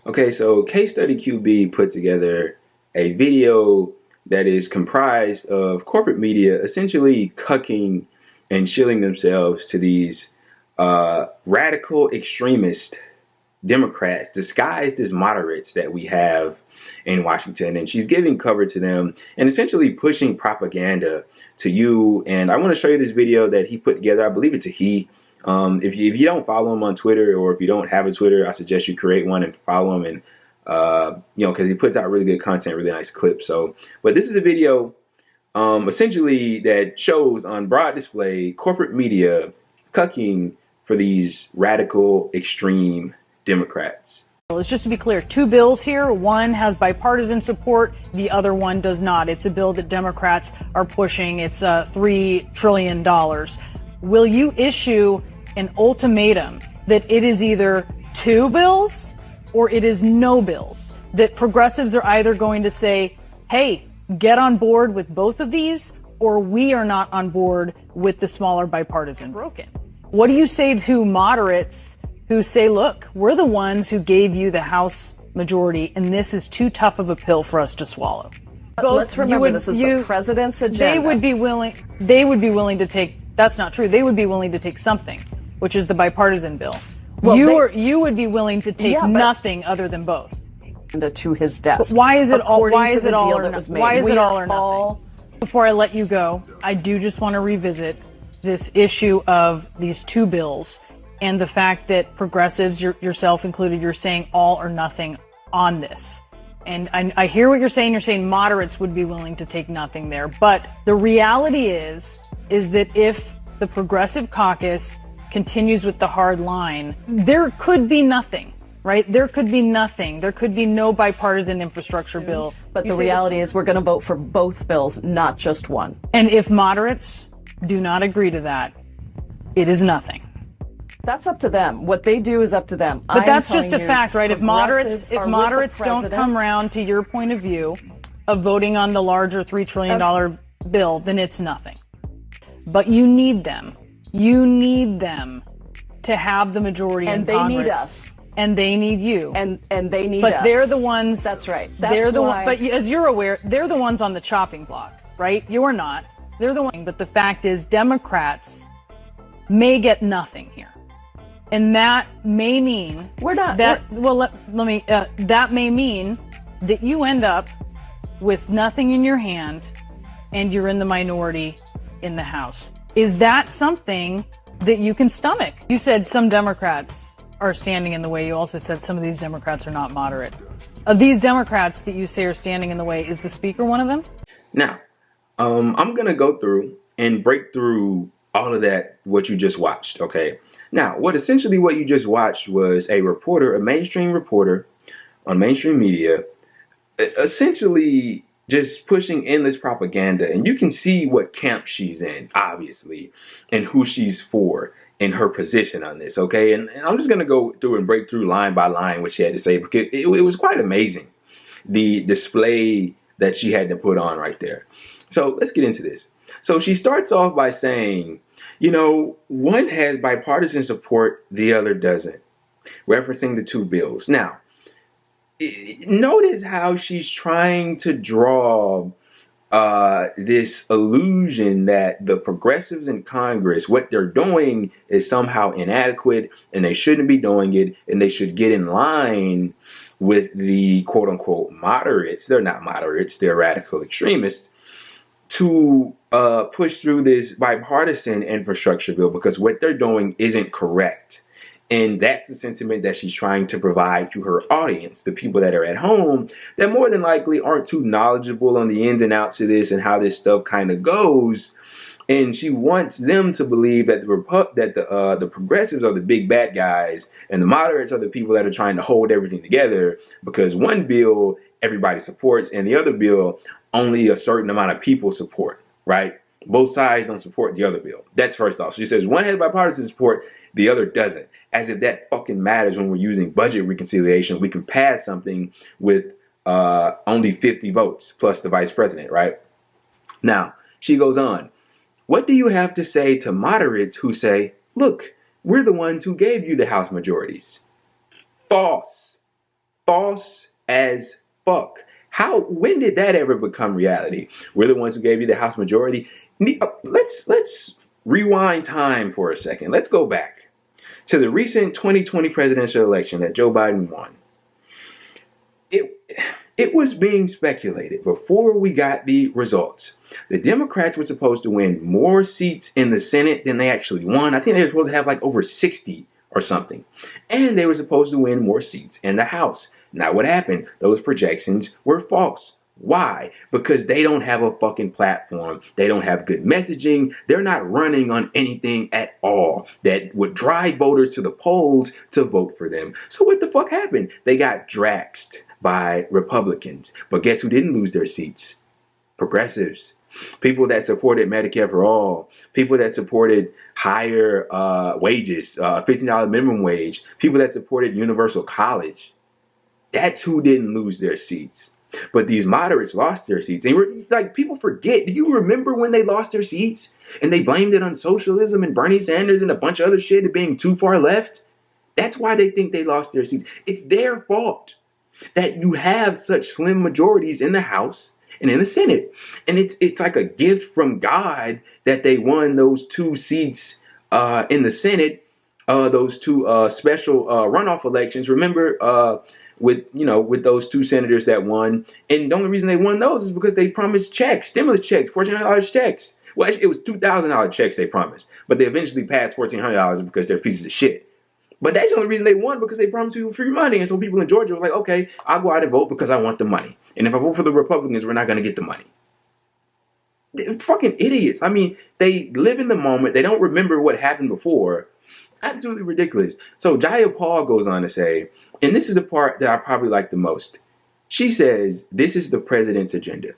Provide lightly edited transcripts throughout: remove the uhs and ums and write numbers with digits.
Okay, so Case Study QB put together a video that is comprised of corporate media essentially cucking and shilling themselves to these radical extremist Democrats disguised as moderates that we have in Washington. And she's giving cover to them and essentially pushing propaganda to you. And I want to show you this video that he put together. I believe it's a he. If you don't follow him on Twitter, or if you don't have a Twitter, I suggest you create one and follow him. And because he puts out really good content, really nice clips. So, but this is a video essentially that shows on broad display corporate media cucking for these radical extreme Democrats. It's just to be clear, two bills here. One has bipartisan support, the other one does not. It's a bill that Democrats are pushing. It's $3 trillion. Will you issue an ultimatum that it is either two bills or it is no bills? That progressives are either going to say, hey, get on board with both of these, or we are not on board with the smaller bipartisan broken. What do you say to moderates who say, look, we're the ones who gave you the House majority, and this is too tough of a pill for us to swallow? Let's remember, this is the president's agenda. They would be willing to take, that's not true, they would be willing to take something, which is the bipartisan bill. Well, you would be willing to take nothing other than both. To his desk. But why is it all or nothing? Before I let you go, I do just want to revisit this issue of these two bills and the fact that progressives, yourself included, you're saying all or nothing on this. And I hear what you're saying. You're saying moderates would be willing to take nothing there. But the reality is that if the Progressive Caucus continues with the hard line, there could be nothing, right? There could be nothing. There could be no bipartisan infrastructure bill. But the reality is we're going to vote for both bills, not just one. And if moderates do not agree to that, it is nothing. That's up to them. What they do is up to them. But that's just a fact, right? If moderates don't come around to your point of view of voting on the larger $3 trillion bill, then it's nothing. But you need them. You need them to have the majority in Congress. And they need us. And they need you. And they need us. But they're the ones. That's right. But as you're aware, they're the ones on the chopping block, right? You're not. They're the one. But the fact is, Democrats may get nothing here. And that may mean that may mean that you end up with nothing in your hand and you're in the minority in the House. Is that something that you can stomach? You said some Democrats are standing in the way. You also said some of these Democrats are not moderate. Of these Democrats that you say are standing in the way, is the Speaker one of them? Now, I'm going to go through and break through all of that, what you just watched, okay? Now, what you just watched was a reporter, a mainstream reporter on mainstream media, essentially just pushing endless propaganda. And you can see what camp she's in, obviously, and who she's for in her position on this, okay? And I'm just going to go through and break through line by line what she had to say, because it was quite amazing, the display that she had to put on right there. So let's get into this. So she starts off by saying, you know, one has bipartisan support, the other doesn't, referencing the two bills. Now, notice how she's trying to draw this illusion that the progressives in Congress, what they're doing is somehow inadequate and they shouldn't be doing it, and they should get in line with the quote unquote moderates. They're not moderates, they're radical extremists, to push through this bipartisan infrastructure bill, because what they're doing isn't correct. And that's the sentiment that she's trying to provide to her audience, the people that are at home that more than likely aren't too knowledgeable on the ins and outs of this and how this stuff kind of goes. And she wants them to believe that the progressives are the big bad guys and the moderates are the people that are trying to hold everything together, because one bill everybody supports and the other bill only a certain amount of people support, right? Both sides don't support the other bill. That's first off. So she says one has bipartisan support, the other doesn't. As if that fucking matters when we're using budget reconciliation. We can pass something with only 50 votes plus the vice president, right? Now, she goes on. What do you have to say to moderates who say, look, we're the ones who gave you the House majorities? False. False as fuck. When did that ever become reality? We're the ones who gave you the House majority. Let's rewind time for a second. Let's go back to the recent 2020 presidential election that Joe Biden won. It was being speculated before we got the results. The Democrats were supposed to win more seats in the Senate than they actually won. I think they were supposed to have like over 60 or something. And they were supposed to win more seats in the House. Now what happened? Those projections were false. Why? Because they don't have a fucking platform. They don't have good messaging. They're not running on anything at all that would drive voters to the polls to vote for them. So what the fuck happened? They got draxed by Republicans. But guess who didn't lose their seats? Progressives. People that supported Medicare for all. People that supported higher wages, $15 minimum wage. People that supported universal college. That's who didn't lose their seats. But these moderates lost their seats. And like, people forget. Do you remember when they lost their seats? And they blamed it on socialism and Bernie Sanders and a bunch of other shit and being too far left? That's why they think they lost their seats. It's their fault that you have such slim majorities in the House and in the Senate. And it's like a gift from God that they won those 2 seats in the Senate, those 2 special runoff elections. Remember, with those 2 senators that won. And the only reason they won those is because they promised checks, stimulus checks, $1,400 checks. Well, actually, it was $2,000 checks they promised. But they eventually passed $1,400 because they're pieces of shit. But that's the only reason they won, because they promised people free money. And so people in Georgia were like, okay, I'll go out and vote because I want the money. And if I vote for the Republicans, we're not going to get the money. They're fucking idiots. I mean, they live in the moment. They don't remember what happened before. Absolutely ridiculous. So Jaya Paul goes on to say, and this is the part that I probably like the most. She says, this is the president's agenda. You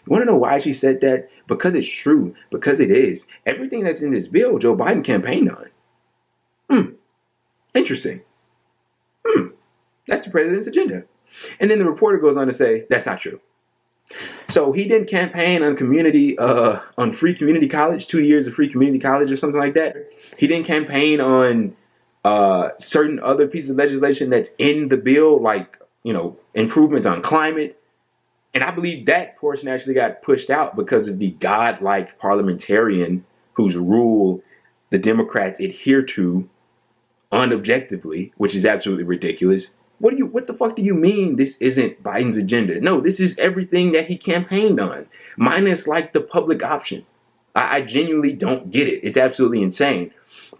want to know why she said that? Because it's true. Because it is. Everything that's in this bill, Joe Biden campaigned on. Interesting. That's the president's agenda. And then the reporter goes on to say, that's not true. So he didn't campaign on on free community college, 2 years of free community college or something like that. He didn't campaign on certain other pieces of legislation that's in the bill, like, improvements on climate. And I believe that portion actually got pushed out because of the godlike parliamentarian whose rule the Democrats adhere to unobjectively, which is absolutely ridiculous. What the fuck do you mean this isn't Biden's agenda? No, this is everything that he campaigned on, minus like the public option. I genuinely don't get it. It's absolutely insane.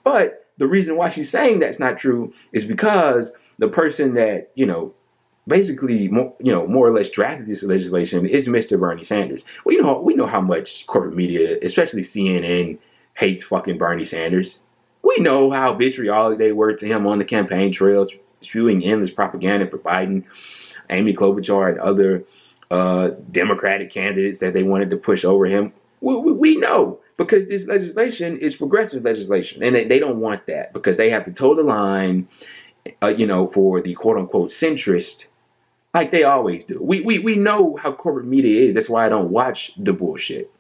But the reason why she's saying that's not true is because the person that, basically, more or less drafted this legislation is Mr. Bernie Sanders. We know how much corporate media, especially CNN, hates fucking Bernie Sanders. We know how vitriolic they were to him on the campaign trails, spewing endless propaganda for Biden, Amy Klobuchar, and other Democratic candidates that they wanted to push over him. We know, because this legislation is progressive legislation, and they don't want that because they have to toe the line, for the quote-unquote centrist, like they always do. We know how corporate media is. That's why I don't watch the bullshit.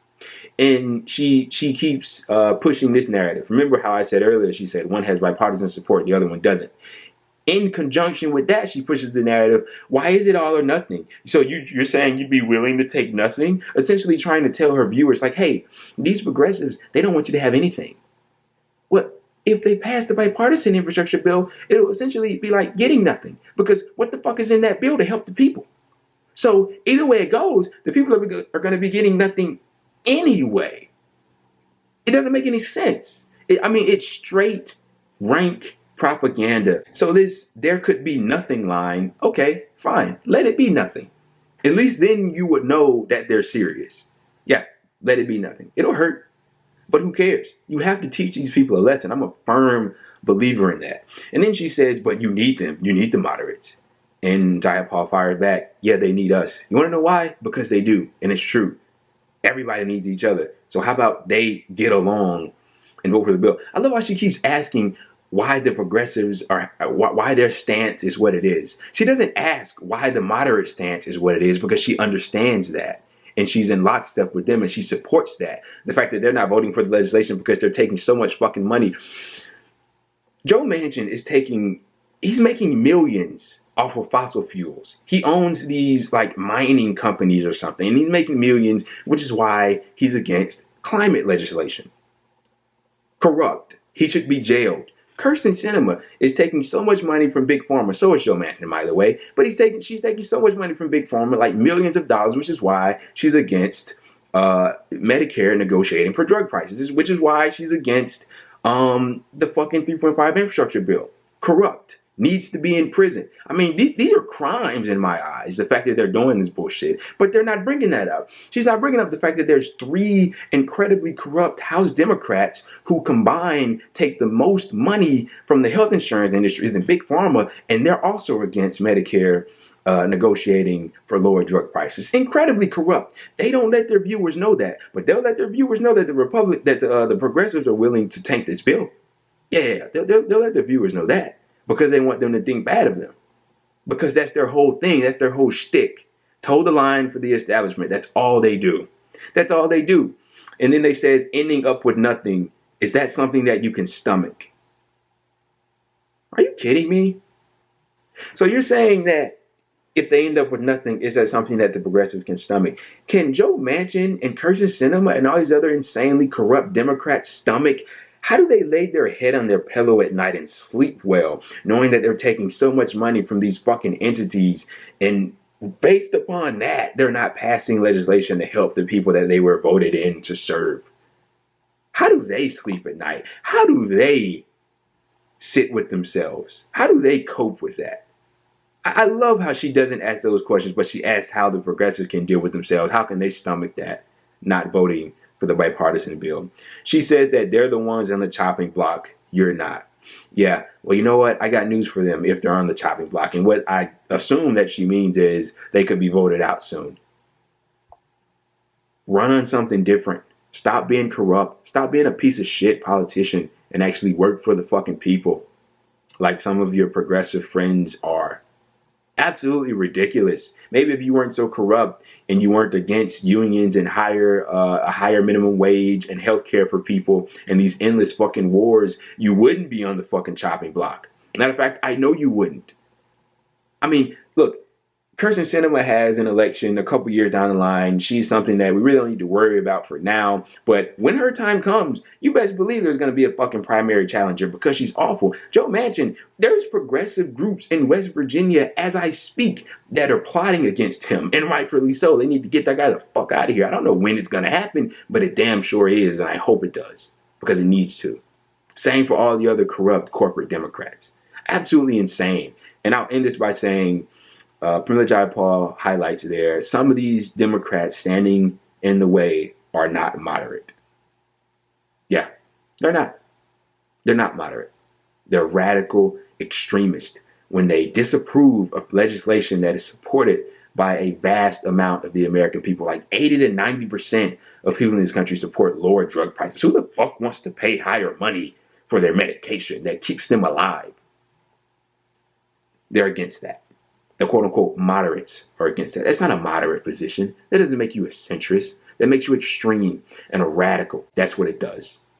And she keeps pushing this narrative. Remember how I said earlier, she said one has bipartisan support, the other one doesn't. In conjunction with that, she pushes the narrative, why is it all or nothing? So you're saying you'd be willing to take nothing? Essentially trying to tell her viewers, like, hey, these progressives, they don't want you to have anything. Well, if they pass the bipartisan infrastructure bill, it'll essentially be like getting nothing. Because what the fuck is in that bill to help the people? So either way it goes, the people are going to be getting nothing anyway. It doesn't make any sense. It's straight rank propaganda. So there could be nothing line. Okay, fine. Let it be nothing. At least then you would know that they're serious. Yeah, let it be nothing. It'll hurt, but who cares? You have to teach these people a lesson. I'm a firm believer in that. And then she says, but you need them. You need the moderates. And Jaya Paul fired back, yeah, they need us. You want to know why? Because they do, and it's true. Everybody needs each other. So how about they get along and vote for the bill? I love how she keeps asking why the progressives why their stance is what it is. She doesn't ask why the moderate stance is what it is, because she understands that. And she's in lockstep with them, and she supports that. The fact that they're not voting for the legislation because they're taking so much fucking money. Joe Manchin he's making millions off of fossil fuels. He owns these like mining companies or something, and he's making millions, which is why he's against climate legislation. Corrupt. He should be jailed. Kirsten Sinema is taking so much money from Big Pharma. So is Joe Manchin, by the way. But she's taking so much money from Big Pharma, like millions of dollars, which is why she's against Medicare negotiating for drug prices, which is why she's against the fucking 3.5 infrastructure bill. Corrupt. Needs to be in prison. I mean, these are crimes in my eyes, the fact that they're doing this bullshit. But they're not bringing that up. She's not bringing up the fact that there's 3 incredibly corrupt House Democrats who combined take the most money from the health insurance industries and Big Pharma, and they're also against Medicare negotiating for lower drug prices. Incredibly corrupt. They don't let their viewers know that, but they'll let their viewers know that the progressives are willing to tank this bill. Yeah, they'll let their viewers know that. Because they want them to think bad of them. Because that's their whole thing. That's their whole shtick. Toe the line for the establishment. That's all they do. That's all they do. And then they says ending up with nothing. Is that something that you can stomach? Are you kidding me? So you're saying that if they end up with nothing, is that something that the progressives can stomach? Can Joe Manchin and Kirsten Sinema and all these other insanely corrupt Democrats stomach? How do they lay their head on their pillow at night and sleep well, knowing that they're taking so much money from these fucking entities, and based upon that, they're not passing legislation to help the people that they were voted in to serve? How do they sleep at night? How do they sit with themselves? How do they cope with that? I love how she doesn't ask those questions, but she asks how the progressives can deal with themselves. How can they stomach that, not voting for the bipartisan bill? She says that they're the ones on the chopping block. You're not. Yeah, well, you know what? I got news for them if they're on the chopping block. And what I assume that she means is they could be voted out soon. Run on something different. Stop being corrupt. Stop being a piece of shit politician and actually work for the fucking people like some of your progressive friends are. Absolutely ridiculous. Maybe if you weren't so corrupt and you weren't against unions and a higher minimum wage and healthcare for people and these endless fucking wars, you wouldn't be on the fucking chopping block. Matter of fact, I know you wouldn't. I mean, look, Kirsten Sinema has an election a couple years down the line. She's something that we really don't need to worry about for now. But when her time comes, you best believe there's going to be a fucking primary challenger because she's awful. Joe Manchin, there's progressive groups in West Virginia as I speak that are plotting against him. And rightfully so. They need to get that guy the fuck out of here. I don't know when it's going to happen, but it damn sure is. And I hope it does because it needs to. Same for all the other corrupt corporate Democrats. Absolutely insane. And I'll end this by saying, Privilege Paul highlights there, some of these Democrats standing in the way are not moderate. Yeah, they're not. They're not moderate. They're radical extremists when they disapprove of legislation that is supported by a vast amount of the American people. Like 80 to 90% of people in this country support lower drug prices. Who the fuck wants to pay higher money for their medication that keeps them alive? They're against that. The quote-unquote moderates are against that. That's not a moderate position. That doesn't make you a centrist. That makes you extreme and a radical. That's what it does.